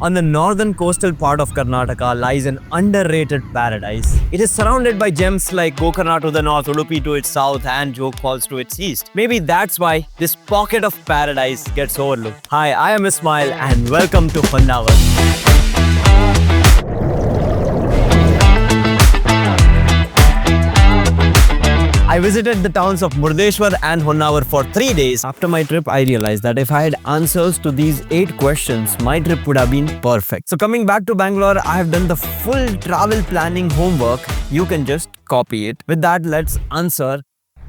On the northern coastal part of Karnataka lies an underrated paradise. It is surrounded by gems like Gokarna to the north, Udupi to its south, and Jog Falls to its east. Maybe that's why this pocket of paradise gets overlooked. Hi, I am Ismail and welcome to Honnavar. I visited the towns of Murdeshwar and Honnavar for 3 days. After my trip, I realized that if I had answers to these 8 questions, my trip would have been perfect. So coming back to Bangalore, I have done the full travel planning homework. You can just copy it. With that, let's answer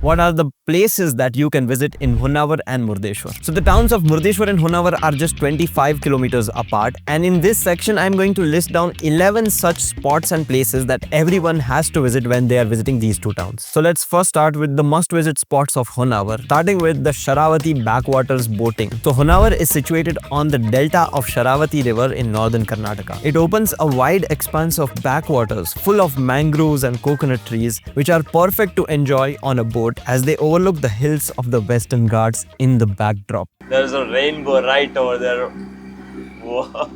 what are the places that you can visit in Honnavar and Murdeshwar. So the towns of Murdeshwar and Honnavar are just 25 kilometers apart, and in this section I'm going to list down 11 such spots and places that everyone has to visit when they are visiting these two towns. So let's first start with the must-visit spots of Honnavar, starting with the Sharavati backwaters boating. So Honnavar is situated on the delta of Sharavati river in northern Karnataka. It opens a wide expanse of backwaters full of mangroves and coconut trees, which are perfect to enjoy on a boat as they overlook the hills of the Western Ghats in the backdrop. There's a rainbow right over there. Whoa.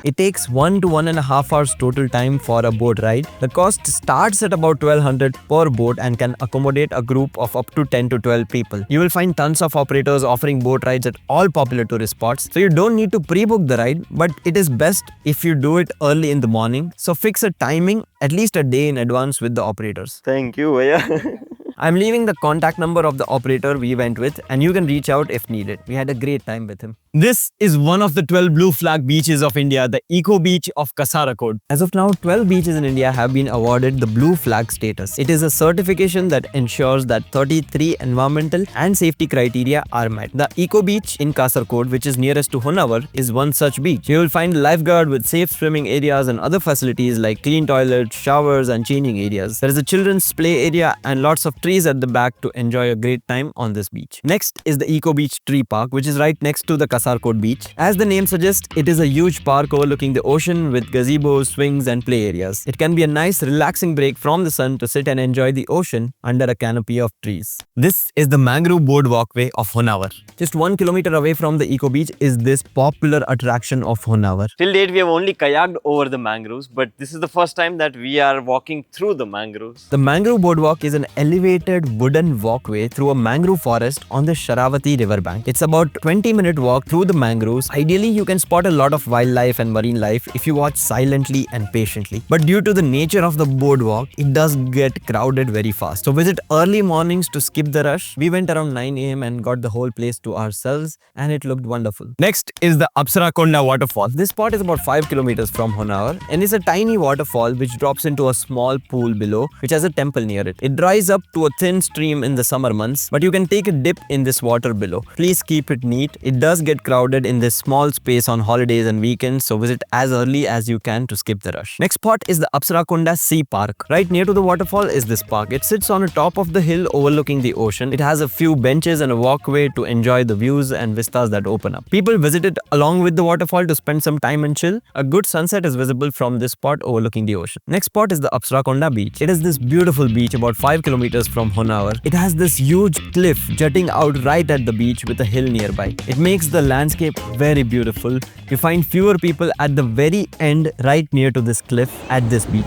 It takes 1 to 1.5 hours total time for a boat ride. The cost starts at about 1200 per boat and can accommodate a group of up to 10 to 12 people. You will find tons of operators offering boat rides at all popular tourist spots. So you don't need to pre-book the ride, but it is best if you do it early in the morning. So fix a timing at least a day in advance with the operators. Thank you, Bhaiya. I'm leaving the contact number of the operator we went with and you can reach out if needed. We had a great time with him. This is one of the 12 blue flag beaches of India, the Eco Beach of Kasaragod. As of now, 12 beaches in India have been awarded the blue flag status. It is a certification that ensures that 33 environmental and safety criteria are met. The Eco Beach in Kasaragod, which is nearest to Honnavar, is one such beach. You will find a lifeguard with safe swimming areas and other facilities like clean toilets, showers and changing areas. There is a children's play area and lots of trees at the back to enjoy a great time on this beach. Next is the Eco Beach Tree Park, which is right next to the Kasaragod beach. As the name suggests, it is a huge park overlooking the ocean with gazebos, swings and play areas. It can be a nice relaxing break from the sun to sit and enjoy the ocean under a canopy of trees. This is the mangrove board walkway of Honnavar. Just 1 kilometer away from the Eco Beach is this popular attraction of Honnavar. Till date, we have only kayaked over the mangroves, but this is the first time that we are walking through the mangroves. The mangrove boardwalk is an elevated wooden walkway through a mangrove forest on the Sharavati riverbank. It's about 20-minute walk through the mangroves. Ideally, you can spot a lot of wildlife and marine life if you watch silently and patiently. But due to the nature of the boardwalk, it does get crowded very fast. So visit early mornings to skip the rush. We went around 9 AM and got the whole place to ourselves and it looked wonderful. Next is the Apsarakonda waterfall. This spot is about 5 kilometers from Honnavar and is a tiny waterfall which drops into a small pool below which has a temple near it. It dries up to a thin stream in the summer months, but you can take a dip in this water below. Please keep it neat. It does get crowded in this small space on holidays and weekends, so visit as early as you can to skip the rush. Next spot is the Apsarakonda Sea Park. Right near to the waterfall is this park. It sits on the top of the hill overlooking the ocean. It has a few benches and a walkway to enjoy the views and vistas that open up. People visit it along with the waterfall to spend some time and chill. A good sunset is visible from this spot overlooking the ocean. Next spot is the Apsarakonda beach. It is this beautiful beach about 5 kilometers from Honnavar. It has this huge cliff jutting out right at the beach with a hill nearby. It makes the landscape very beautiful. You find fewer people at the very end right near to this cliff at this beach.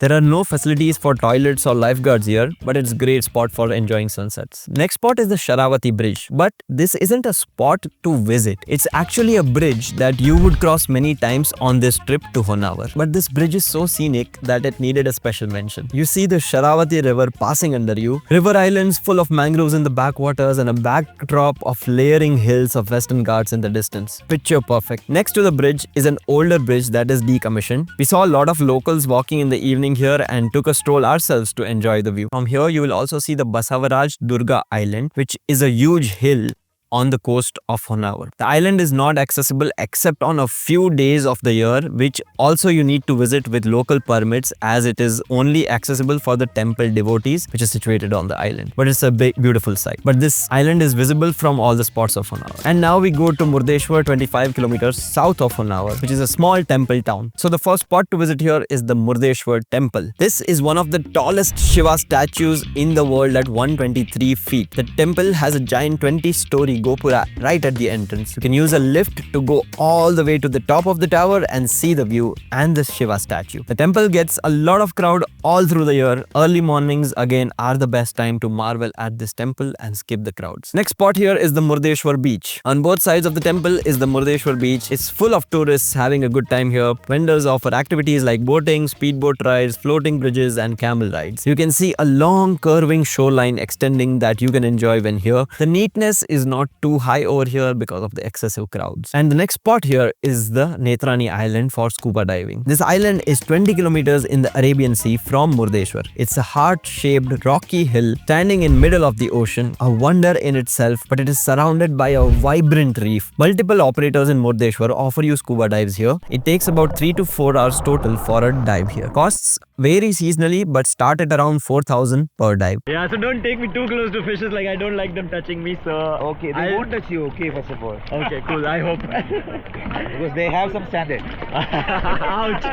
There are no facilities for toilets or lifeguards here, but it's a great spot for enjoying sunsets. Next spot is the Sharavati bridge, but this isn't a spot to visit. It's actually a bridge that you would cross many times on this trip to Honnavar. But this bridge is so scenic that it needed a special mention. You see the Sharavati river passing under you, river islands full of mangroves in the backwaters and a backdrop of layering hills of Western Ghats in the distance. Picture perfect. Next to the bridge is an older bridge that is decommissioned. We saw a lot of locals walking in the evening here and took a stroll ourselves to enjoy the view. From here, you will also see the Basavaraj Durga Island, which is a huge hill on the coast of Honnavar. The island is not accessible except on a few days of the year, which also you need to visit with local permits as it is only accessible for the temple devotees, which is situated on the island. But it's a big, beautiful sight. But this island is visible from all the spots of Honnavar. And now we go to Murdeshwar, 25 kilometers south of Honnavar, which is a small temple town. So the first spot to visit here is the Murdeshwar temple. This is one of the tallest Shiva statues in the world at 123 feet. The temple has a giant 20-story Gopura right at the entrance. You can use a lift to go all the way to the top of the tower and see the view and the Shiva statue. The temple gets a lot of crowd all through the year. Early mornings again are the best time to marvel at this temple and skip the crowds. Next spot here is the Murdeshwar beach. On both sides of the temple is the Murdeshwar beach. It's full of tourists having a good time here. Vendors offer activities like boating, speedboat rides, floating bridges and camel rides. You can see a long curving shoreline extending that you can enjoy when here. The neatness is not too high over here because of the excessive crowds. And the next spot here is the Netrani Island for scuba diving. This island is 20 kilometers in the Arabian Sea from Murdeshwar. It's a heart-shaped rocky hill standing in middle of the ocean, a wonder in itself, but it is surrounded by a vibrant reef. Multiple operators in Murdeshwar offer you scuba dives here. It takes about 3 to 4 hours total for a dive here. Costs vary seasonally but start at around 4,000 per dive. Yeah, so don't take me too close to fishes, like I don't like them touching me, so... Okay, they won't touch you, okay, first of all. Okay, cool, I hope. Because they have some standard. Ouch!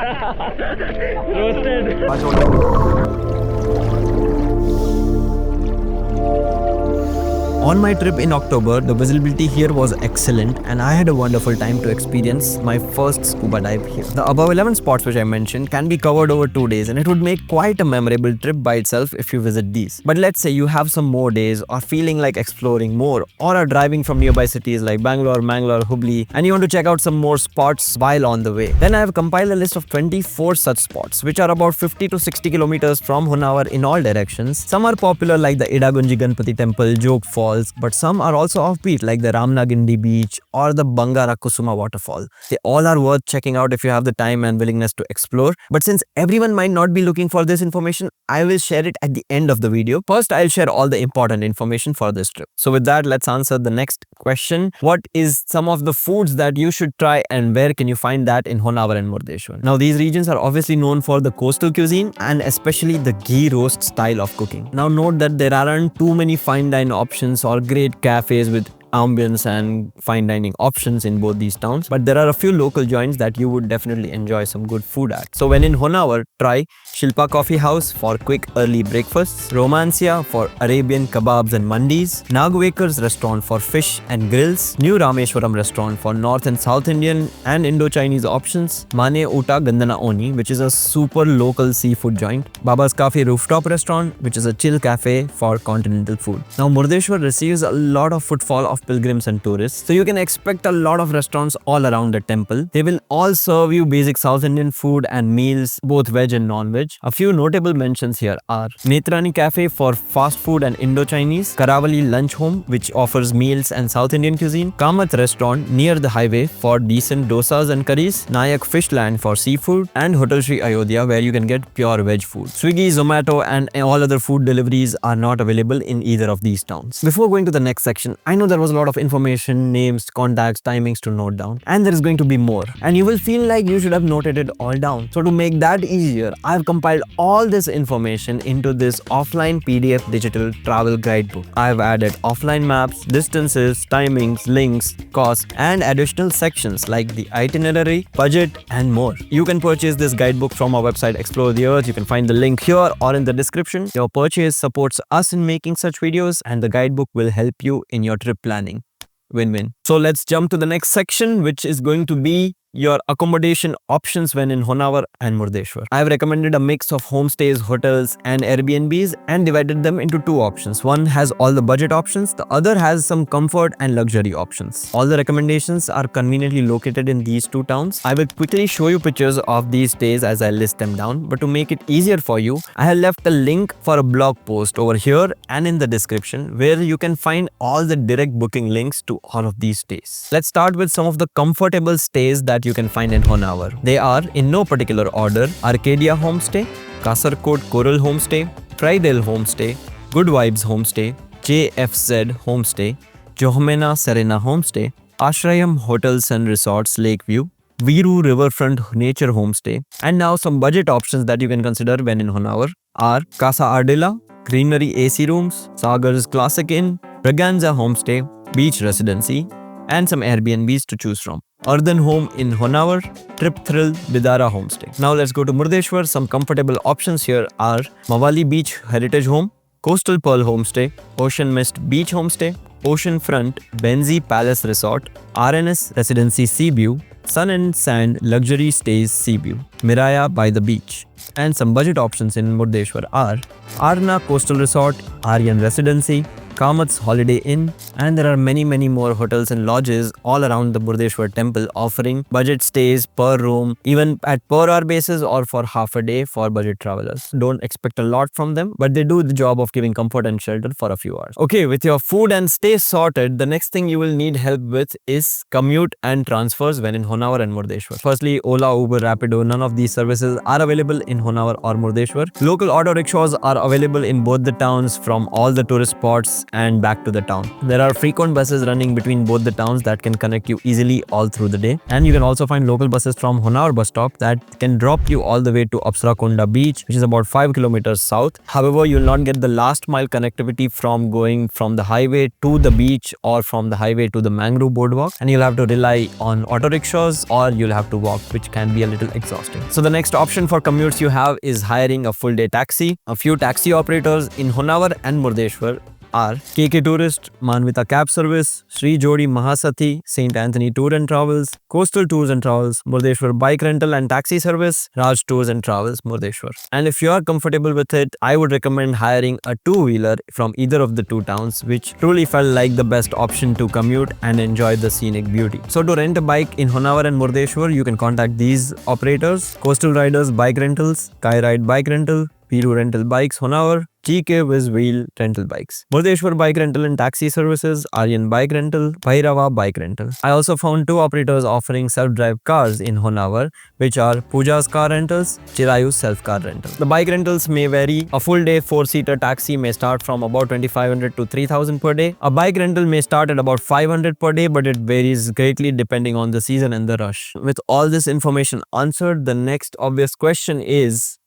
Roasted! On my trip in October, the visibility here was excellent and I had a wonderful time to experience my first scuba dive here. The above 11 spots which I mentioned can be covered over 2 days and it would make quite a memorable trip by itself if you visit these. But let's say you have some more days or feeling like exploring more or are driving from nearby cities like Bangalore, Mangalore, Hubli and you want to check out some more spots while on the way. Then I have compiled a list of 24 such spots which are about 50 to 60 kilometers from Honnavar in all directions. Some are popular like the Idagunji Ganpati Temple, Jog Falls, but some are also offbeat like the Ramnagindi Beach or the Bangara Kusuma waterfall. They all are worth checking out if you have the time and willingness to explore. But since everyone might not be looking for this information, I will share it at the end of the video. First, I'll share all the important information for this trip. So with that, let's answer the next question. What is some of the foods that you should try and where can you find that in Honnavar and Murdeshwar? Now, these regions are obviously known for the coastal cuisine and especially the ghee roast style of cooking. Now, note that there aren't too many fine dine options or great cafes with ambience and fine dining options in both these towns, but there are a few local joints that you would definitely enjoy some good food at. So when in Honnavar, try Shilpa Coffee House for quick early breakfasts, Romancia for Arabian kebabs and mandis, Nagwaker's restaurant for fish and grills, New Rameshwaram restaurant for North and South Indian and Indo-Chinese options, Mane Uta Gandana Oni, which is a super local seafood joint, Baba's Cafe Rooftop Restaurant, which is a chill cafe for continental food. Now Murdeshwar receives a lot of footfall of pilgrims and tourists, so you can expect a lot of restaurants all around the temple. They will all serve you basic South Indian food and meals, both veg and non-veg. A few notable mentions here are Netrani Cafe for fast food and Indo-Chinese, Karavali Lunch Home which offers meals and South Indian cuisine, Kamath Restaurant near the highway for decent dosas and curries, Nayak Fishland for seafood, and Hotel Sri Ayodhya where you can get pure veg food. Swiggy, Zomato and all other food deliveries are not available in either of these towns. Before going to the next section, I know there was a lot of information, names, contacts, timings to note down, and there is going to be more and you will feel like you should have noted it all down. So to make that easier, I have compiled all this information into this offline PDF digital travel guidebook. I have added offline maps, distances, timings, links, costs and additional sections like the itinerary, budget and more. You can purchase this guidebook from our website Explore the Earth. You can find the link here or in the description. Your purchase supports us in making such videos and the guidebook will help you in your trip planning. Win-win. So let's jump to the next section, which is going to be your accommodation options when in Honnavar and Murdeshwar. I have recommended a mix of homestays, hotels and Airbnbs and divided them into two options. One has all the budget options, the other has some comfort and luxury options. All the recommendations are conveniently located in these two towns. I will quickly show you pictures of these stays as I list them down, but to make it easier for you, I have left a link for a blog post over here and in the description where you can find all the direct booking links to all of these stays. Let's start with some of the comfortable stays that you can find in Honnavar. They are in no particular order: Arcadia Homestay, Kasarkot Coral Homestay, Friedel Homestay, Good Vibes Homestay, JFZ Homestay, Johmena Serena Homestay, Ashrayam Hotels and Resorts Lakeview, Viru Riverfront Nature Homestay. And now some budget options that you can consider when in Honnavar are Casa Ardilla, Greenery AC Rooms, Sagar's Classic Inn, Braganza Homestay, Beach Residency, and some Airbnbs to choose from. Earthen Home in Honnavar, Trip Thrill Bidara Homestay. Now let's go to Murdeshwar. Some comfortable options here are Mawali Beach Heritage Home, Coastal Pearl Homestay, Ocean Mist Beach Homestay, Oceanfront Benzi Palace Resort, RNS Residency Seaview, Sun and Sand Luxury Stays Seaview, Miraya by the beach. And some budget options in Murdeshwar are Arna Coastal Resort, Aryan Residency, Kamat's Holiday Inn, and there are many more hotels and lodges all around the Murdeshwar temple offering budget stays per room, even at per hour basis or for half a day for budget travelers. Don't expect a lot from them, but they do the job of giving comfort and shelter for a few hours. Okay, with your food and stay sorted, the next thing you will need help with is commute and transfers when in Honnavar and Murdeshwar. Firstly, Ola, Uber, Rapido, none of these services are available in Honnavar or Murdeshwar. Local auto rickshaws are available in both the towns from all the tourist spots and back to the town. There are frequent buses running between both the towns that can connect you easily all through the day. And you can also find local buses from Honnavar bus stop that can drop you all the way to Apsarakonda beach, which is about 5 kilometers south. However, you will not get the last mile connectivity from going from the highway to the beach or from the highway to the mangrove boardwalk, and you'll have to rely on auto rickshaws or you'll have to walk, which can be a little exhausting. So the next option for commutes you have is hiring a full day taxi. A few taxi operators in Honnavar and Murdeshwar are KK Tourist, Manvita Cab Service, Sri Jodi Mahasati, St. Anthony Tour and Travels, Coastal Tours and Travels, Murdeshwar Bike Rental and Taxi Service, Raj Tours and Travels, Murdeshwar. And if you are comfortable with it, I would recommend hiring a two-wheeler from either of the two towns, which truly felt like the best option to commute and enjoy the scenic beauty. So to rent a bike in Honnavar and Murdeshwar, you can contact these operators: Coastal Riders Bike Rentals, Kai Ride Bike Rental, Piru Rental Bikes Honnavar, GK Wiz Wheel Rental Bikes, Murdeshwar Bike Rental and Taxi Services, Aryan Bike Rental, Bhairava Bike Rental. I also found two operators offering self-drive cars in Honnavar, which are Pooja's Car Rentals, Chirayu's Self Car Rental. The bike rentals may vary. A full day 4-seater taxi may start from about 2,500 to 3,000 per day. A bike rental may start at about 500 per day, but it varies greatly depending on the season and the rush. With all this information answered, the next obvious question is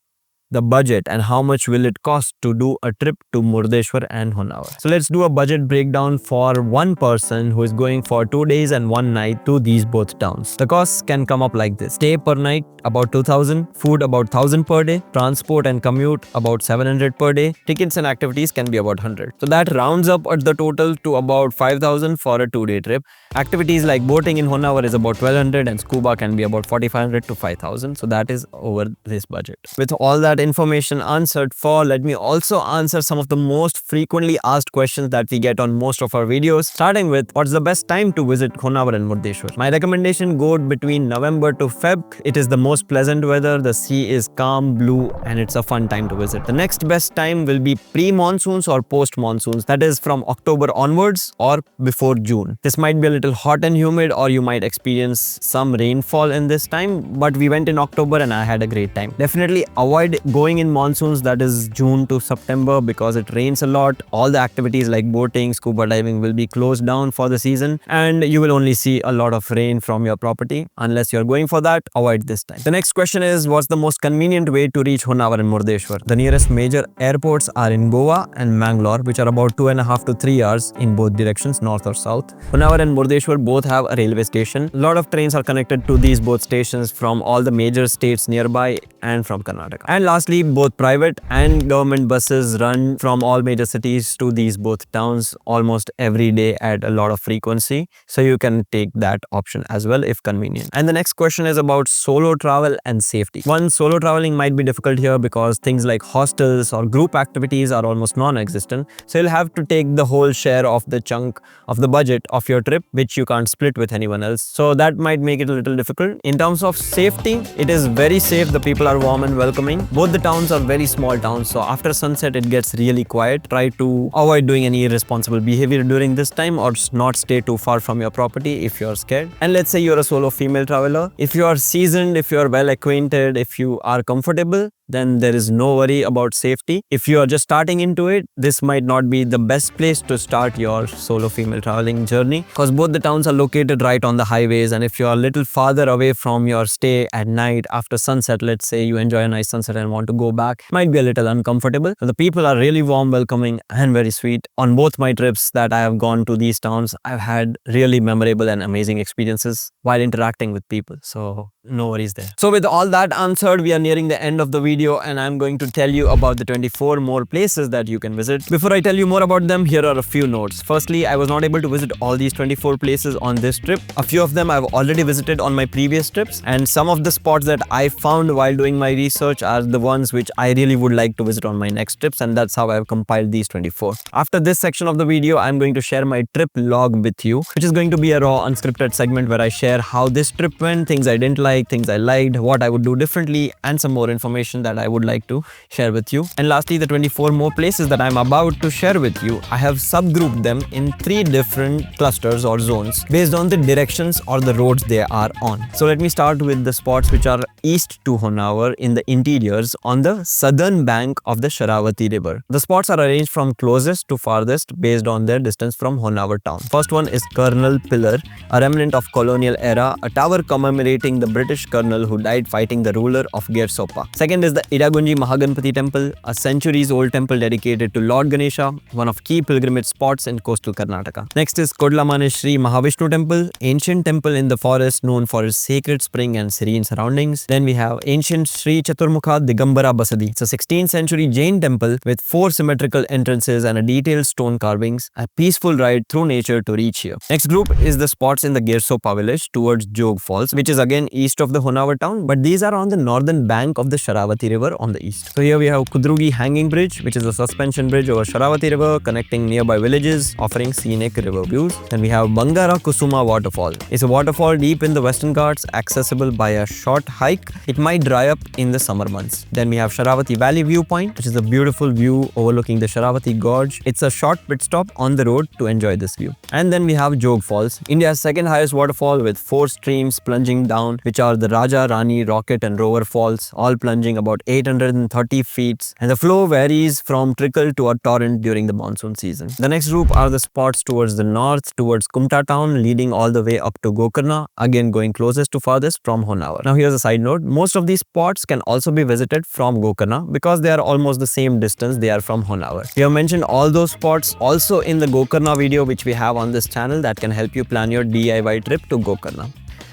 the budget and how much will it cost to do a trip to Murdeshwar and Honnavar. So let's do a budget breakdown for one person who is going for 2 days and 1 night to these both towns. The costs can come up like this: stay per night about 2,000, food about 1,000 per day, transport and commute about 700 per day, tickets and activities can be about 100. So that rounds up at the total to about 5,000 for a 2-day trip. Activities like boating in Honnavar is about 1,200 and scuba can be about 4,500 to 5,000. So that is over this budget. With all that information answered for, let me also answer some of the most frequently asked questions that we get on most of our videos, starting with what's the best time to visit Honnavar and Murdeshwar. My recommendation: go between November to Feb. It is the most pleasant weather, the sea is calm, blue, and it's a fun time to visit. The next best time will be pre-monsoons or post-monsoons, that is from October onwards or before June. This might be a little hot and humid, or you might experience some rainfall in this time, but we went in October and I had a great time. Definitely avoid going in monsoons, that is June to September, because it rains a lot. All the activities like boating, scuba diving will be closed down for the season, and you will only see a lot of rain from your property. Unless you're going for that, avoid this time. The next question is, what's the most convenient way to reach Honnavar and Murdeshwar? The nearest major airports are in Goa and Mangalore, which are about 2.5 to 3 hours in both directions, north or south. Honnavar and Murdeshwar both have a railway station. A lot of trains are connected to these both stations from all the major states nearby and from Karnataka. And lastly, both private and government buses run from all major cities to these both towns almost every day at a lot of frequency. So you can take that option as well if convenient. And the next question is about solo travel and safety. One, solo traveling might be difficult here because things like hostels or group activities are almost non-existent. So you'll have to take the whole share of the chunk of the budget of your trip, which you can't split with anyone else. So that might make it a little difficult. In terms of safety, it is very safe. The people are warm and welcoming. Both the towns are very small towns, so after sunset it gets really quiet. Try to avoid doing any irresponsible behavior during this time, or not stay too far from your property if you're scared. And let's say you're a solo female traveler. If you are seasoned, if you're well acquainted, if you are comfortable, then there is no worry about safety. If you are just starting into it, this might not be the best place to start your solo female traveling journey, because both the towns are located right on the highways, and if you are a little farther away from your stay at night after sunset, let's say you enjoy a nice sunset and want to go back, might be a little uncomfortable. So the people are really warm, welcoming, and very sweet. On both my trips that I have gone to these towns, I've had really memorable and amazing experiences while interacting with people. So No worries there. So with all that answered, we are nearing the end of the video and I'm going to tell you about the 24 more places that you can visit. Before I tell you more about them, here are a few notes. Firstly, I was not able to visit all these 24 places on this trip. A few of them I've already visited on my previous trips, and some of the spots that I found while doing my research are the ones which I really would like to visit on my next trips, and that's how I've compiled these 24. After this section of the video, I'm going to share my trip log with you, which is going to be a raw unscripted segment where I share how this trip went, things I didn't like, things I liked, what I would do differently, and some more information that I would like to share with you. And lastly, the 24 more places that I'm about to share with you, I have subgrouped them in 3 different clusters or zones based on the directions or the roads they are on. So let me start with the spots which are east to Honnavar in the interiors on the southern bank of the Sharavati river. The spots are arranged from closest to farthest based on their distance from Honnavar town. First one is Colonel Pillar, a remnant of colonial era, a tower commemorating the British colonel who died fighting the ruler of Gersopa. Second is the Idagunji Mahaganpati temple, a centuries-old temple dedicated to Lord Ganesha, one of key pilgrimage spots in coastal Karnataka. Next is Kodlamane Shri Mahavishnu temple, ancient temple in the forest known for its sacred spring and serene surroundings. Then we have ancient Sri Chaturmukha Digambara Basadi. It's a 16th century Jain temple with 4 symmetrical entrances and a detailed stone carvings, a peaceful ride through nature to reach here. Next group is the spots in the Gersopa village towards Jog Falls, which is again east of the Honnavar town, but these are on the northern bank of the Sharavati river on the east. So here we have Kudrugi Hanging Bridge, which is a suspension bridge over Sharavati river connecting nearby villages, offering scenic river views. Then we have Bangara Kusuma waterfall. It's a waterfall deep in the Western Ghats, accessible by a short hike. It might dry up in the summer months. Then we have Sharavati Valley viewpoint, which is a beautiful view overlooking the Sharavati Gorge. It's a short pit stop on the road to enjoy this view. And then we have Jog Falls, India's second highest waterfall with 4 streams plunging down, which are the Raja, Rani, Rocket and Rover falls, all plunging about 830 feet, and the flow varies from trickle to a torrent during the monsoon season. The next group are the spots towards the north, towards Kumta town, leading all the way up to Gokarna, again going closest to farthest from Honnavar. Now here's a side note, most of these spots can also be visited from Gokarna because they are almost the same distance they are from Honnavar. We have mentioned all those spots also in the Gokarna video which we have on this channel that can help you plan your DIY trip to Gokarna.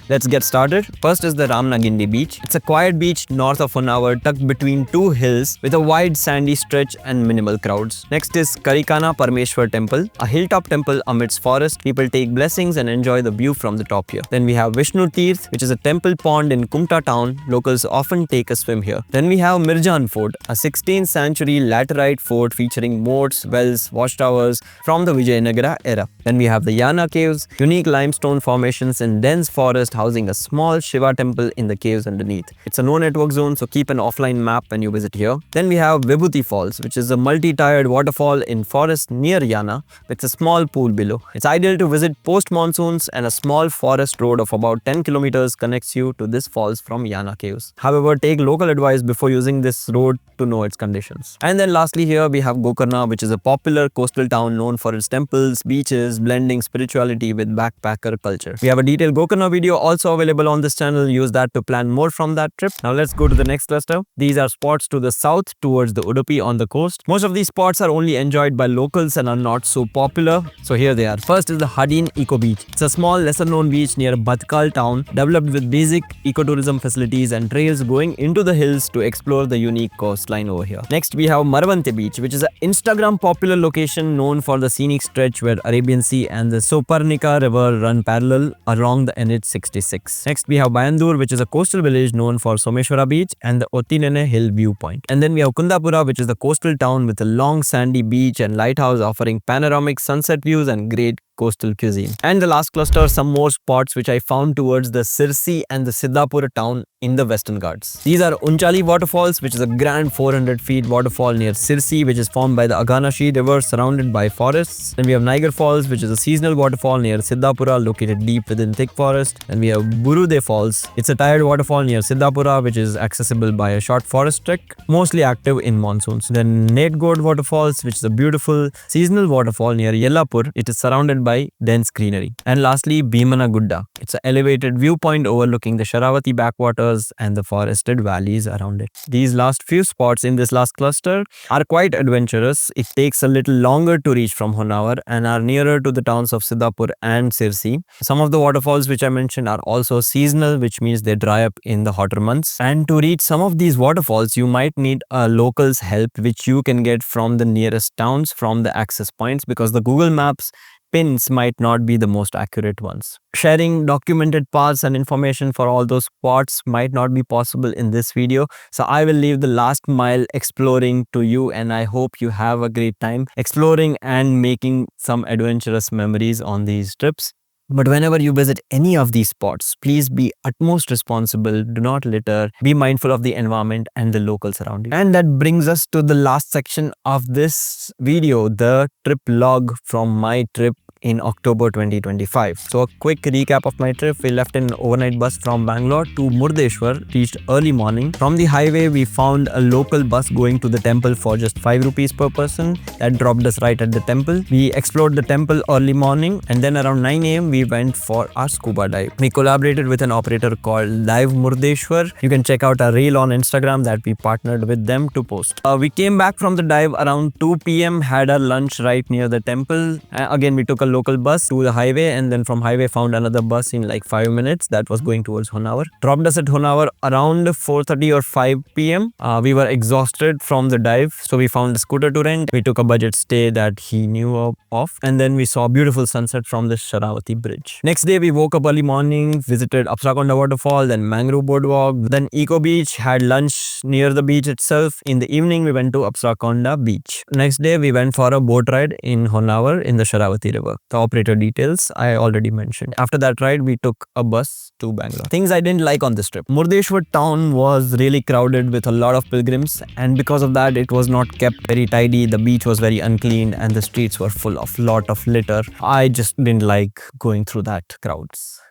Let's get started. First is the Ramnagindi beach. It's a quiet beach north of Honnavar tucked between 2 hills with a wide sandy stretch and minimal crowds. Next is Karikana Parmeshwar temple, a hilltop temple amidst forest. People take blessings and enjoy the view from the top here. Then we have Vishnu Tirth, which is a temple pond in Kumta town. Locals often take a swim here. Then we have Mirjan Fort, a 16th century laterite fort featuring moats, wells, watchtowers from the Vijayanagara era. Then we have the Yana caves, unique limestone formations in dense forest housing a small Shiva temple in the caves underneath. It's a no-network zone, so keep an offline map when you visit here. Then we have Vibhuti Falls, which is a multi-tiered waterfall in forest near Yana with a small pool below. It's ideal to visit post-monsoons, and a small forest road of about 10 kilometers connects you to this falls from Yana caves. However, take local advice before using this road to know its conditions. And then lastly here we have Gokarna, which is a popular coastal town known for its temples, beaches, blending spirituality with backpacker culture. We have a detailed Gokarna video also available on this channel. Use that to plan more from that trip. Now let's go to the next cluster. These are spots to the south towards the Udupi on the coast. Most of these spots are only enjoyed by locals and are not so popular. So here they are. First is the Hadin Eco Beach. It's a small lesser known beach near Bhatkal town, developed with basic ecotourism facilities and trails going into the hills to explore the unique coastline over here. Next we have Maravante Beach, which is an Instagram popular location known for the scenic stretch where Arabian Sea and the Soparnika river run parallel along the NH66. Next we have Bayandur, which is a coastal village known for Someshwara Beach and the Otinene Hill viewpoint. And then we have Kundapura, which is the coastal town with a long sandy beach and lighthouse offering panoramic sunset views and great coastal cuisine. And the last cluster, some more spots which I found towards the Sirsi and the Siddhapura town in the Western Ghats. These are Unchali waterfalls, which is a grand 400 feet waterfall near Sirsi, which is formed by the Aganashi river surrounded by forests. Then we have Niger Falls, which is a seasonal waterfall near Siddhapura located deep within thick forest. And we have Burude Falls. It's a tired waterfall near Siddhapura, which is accessible by a short forest trek, mostly active in monsoons. Then Netgod waterfalls, which is a beautiful seasonal waterfall near Yellapur. It is surrounded by dense greenery. And lastly, Bhimana Gudda. It's an elevated viewpoint overlooking the Sharavati backwaters and the forested valleys around it. These last few spots in this last cluster are quite adventurous. It takes a little longer to reach from Honnavar and are nearer to the towns of Siddhapur and Sirsi. Some of the waterfalls which I mentioned are also seasonal, which means they dry up in the hotter months. And to reach some of these waterfalls, you might need a local's help, which you can get from the nearest towns from the access points, because the Google Maps pins might not be the most accurate ones. Sharing documented paths and information for all those spots might not be possible in this video, so I will leave the last mile exploring to you, and I hope you have a great time exploring and making some adventurous memories on these trips. But whenever you visit any of these spots, please be utmost responsible, do not litter, be mindful of the environment and the locals around you. And that brings us to the last section of this video, the trip log from my trip in October 2025. So a quick recap of my trip. We left in an overnight bus from Bangalore to Murdeshwar, reached early morning. From the highway, we found a local bus going to the temple for just 5 rupees per person. That dropped us right at the temple. We explored the temple early morning, and then around 9 AM we went for our scuba dive. We collaborated with an operator called Live Murdeshwar. You can check out our reel on Instagram that we partnered with them to post. We came back from the dive around 2 PM, had our lunch right near the temple. Again, we took a local bus to the highway, and then from highway found another bus in like 5 minutes that was going towards Honnavar. Dropped us at Honnavar around 4:30 or 5 PM. We were exhausted from the dive, so we found a scooter to rent. We took a budget stay that he knew of, and then we saw a beautiful sunset from the Sharavati bridge. Next day we woke up early morning, visited Apsarakonda waterfall, then Mangrove boardwalk, then Eco Beach, had lunch near the beach itself. In the evening we went to Apsarakonda beach. Next day we went for a boat ride in Honnavar in the Sharavati river. The operator details I already mentioned. After that ride, we took a bus to Bangalore. Things I didn't like on this trip. Murdeshwar town was really crowded with a lot of pilgrims, and because of that, it was not kept very tidy. The beach was very unclean and the streets were full of lot of litter. I just didn't like going through that crowds.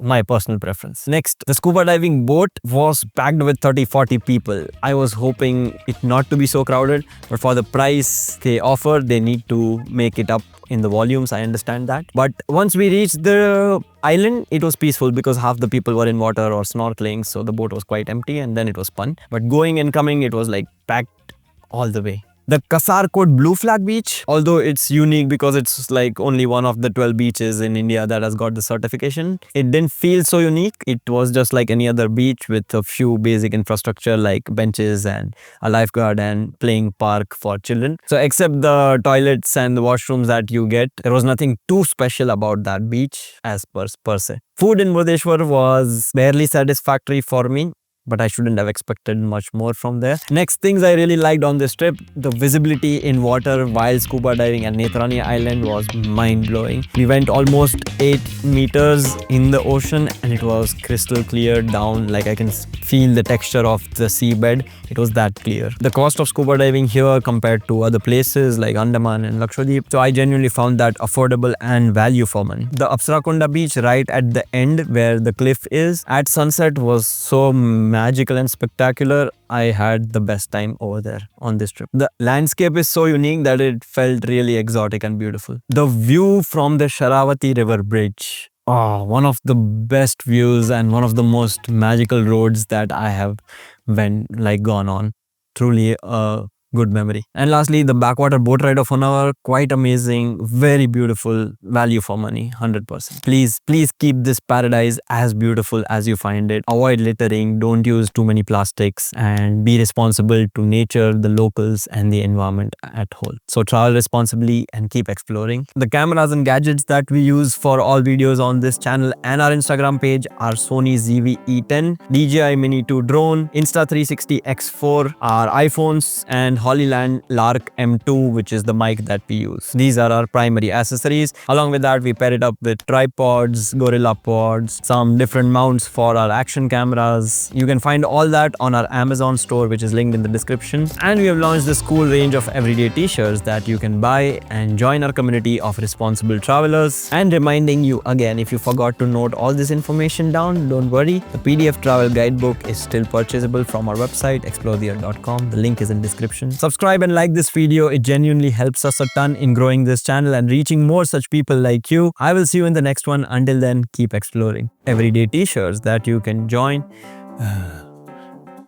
My personal preference. Next, the scuba diving boat was packed with 30-40 people. I was hoping it not to be so crowded, but for the price they offer, they need to make it up in the volumes. I understand that. But once we reached the island, it was peaceful because half the people were in water or snorkeling, so the boat was quite empty, and then it was fun. But going and coming, it was like packed all the way. The Kasarkot Blue Flag Beach, although it's unique because it's like only one of the 12 beaches in India that has got the certification, it didn't feel so unique. It was just like any other beach with a few basic infrastructure like benches and a lifeguard and playing park for children. So except the toilets and the washrooms that you get, there was nothing too special about that beach as per se. Food in Murdeshwar was barely satisfactory for me, but I shouldn't have expected much more from there. Next things I really liked on this trip, the visibility in water while scuba diving at Netrani Island was mind-blowing. We went almost 8 meters in the ocean and it was crystal clear down, like I can feel the texture of the seabed. It was that clear. The cost of scuba diving here compared to other places like Andaman and Lakshadweep, so I genuinely found that affordable and value for money. The Apsarakonda beach right at the end where the cliff is at sunset was so magical and spectacular. I had the best time over there on this trip. The landscape is so unique that it felt really exotic and beautiful. The view from the Sharavati river bridge, one of the best views and one of the most magical roads that I have gone on. Truly a good memory. And lastly, the backwater boat ride of Honnavar, quite amazing, very beautiful, value for money, 100%. Please keep this paradise as beautiful as you find it. Avoid littering, don't use too many plastics, and be responsible to nature, the locals and the environment at whole. So travel responsibly and keep exploring. The cameras and gadgets that we use for all videos on this channel and our Instagram page are Sony ZV-E10, DJI Mini 2 drone, Insta360 X4, our iPhones, and Hollyland Lark M2, which is the mic that we use. These are our primary accessories. Along with that, we pair it up with tripods, gorilla pods, some different mounts for our action cameras. You can find all that on our Amazon store, which is linked in the description. And we have launched this cool range of everyday t-shirts that you can buy and join our community of responsible travelers. And reminding you again, if you forgot to note all this information down, don't worry. The PDF travel guidebook is still purchasable from our website, xploretheearth.com. The link is in description. Subscribe and like this video. It genuinely helps us a ton in growing this channel and reaching more such people like you. I will see you in the next one. Until then, keep exploring. Everyday t-shirts that you can join.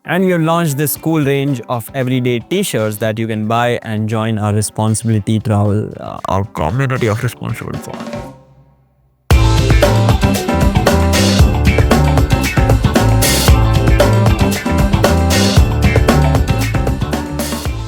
And we have launched this cool range of everyday t-shirts that you can buy and join our responsibility travel, our community of responsible travel.